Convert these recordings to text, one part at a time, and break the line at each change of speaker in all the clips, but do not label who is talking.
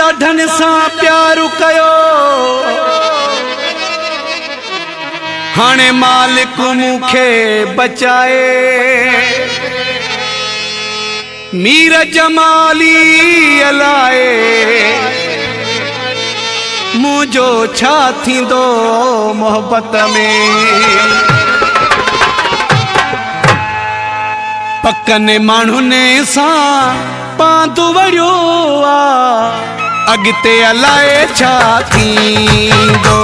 ॾाढनि सां प्यारु कयो हाणे मालिक मूंखे बचाए मीर जमाली अलाए मुंहिंजो छा थींदो मोहब्बत में पकनि माण्हुनि सां पांदो वड़ियो अॻिते अलाए छा थींदो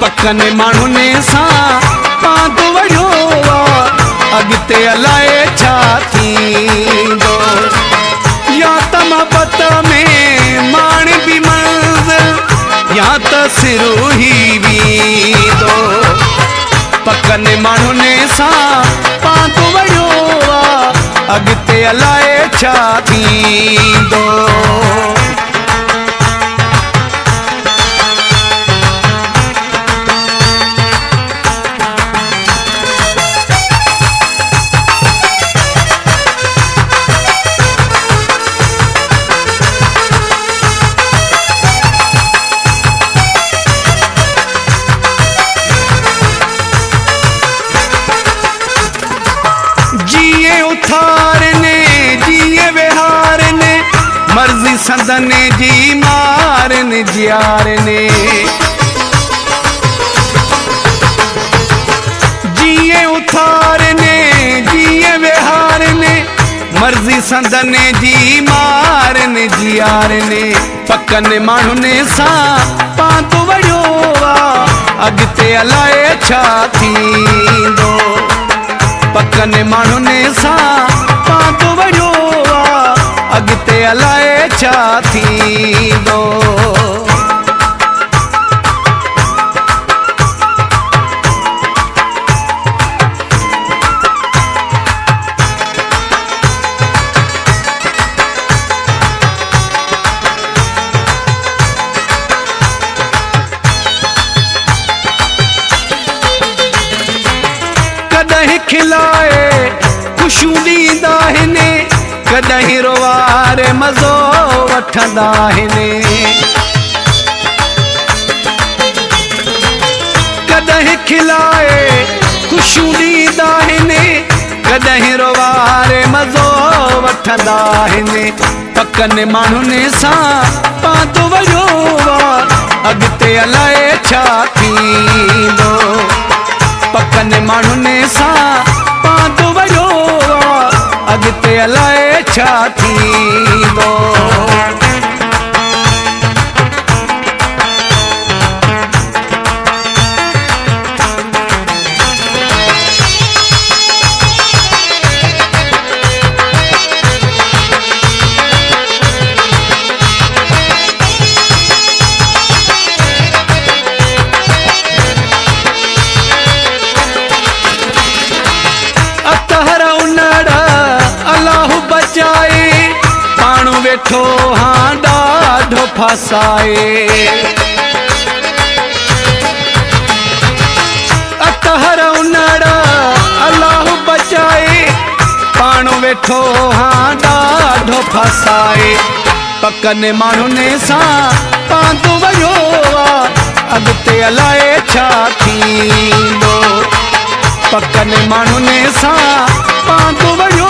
पकनि माण्हुनि सां पांदो वड़ियो अॻिते अलाए छा थींदो या त मोहब्बत में माण बि मंज़िल या त सिरो ई वेंदो पकनि माण्हुनि सां पांदो वड़ियो अॻिते अलाए छा थींदो जिए उथारने जिए विहारने मर्ज़ी संदने जी मारने जियारने जिए उथारने जिए विहारने मर्ज़ी संदने जी मारने जियारने पकनि माण्हुनि सां पांदो वड़ियो अॻिते अलाए छा थींदो पकनि माण्हुनि सां पांदो वड़ियो अॻिते अलाए छा थींदो कॾहिं खिलाए ख़ुशियूं ॾींदा आहिनि कॾहिं रोवारे मज़ो वठंदा आहिनि कॾहिं खिलाए ख़ुशियूं ॾींदा आहिनि कॾहिं रोवारे मज़ो वठंदा आहिनि पकनि माण्हुनि सां पांदो वड़ियो अॻिते अलाए छा थींदो पकनि माण्हुनि सां पांदो वड़ियो अॻिते अलाए छा थींदो पाण वेठो हाँ ॾाढो फासाए अतहर उनड़ अलाह बचाए पाण वेठो हाँ ॾाढो फासाए पकनि माण्हुनि सां पांदो वड़ियो अॻिते अलाए छा थींदो पकनि माण्हुनि सां पांदो वड़ियो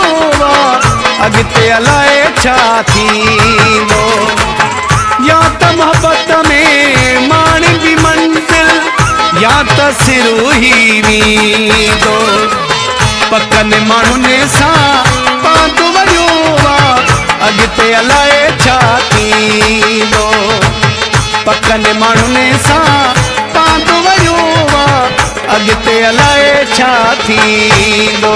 अॻिते अलाए छा थींदो या त मोहब्बत में माण बि मंज़िल या त सिरो ई वेंदो पकनि माण्हुनि सां पांदो वड़ियो अॻिते अलाए छा थींदो पकनि माण्हुनि सां पांदो वड़ियो अॻिते अलाए छा थींदो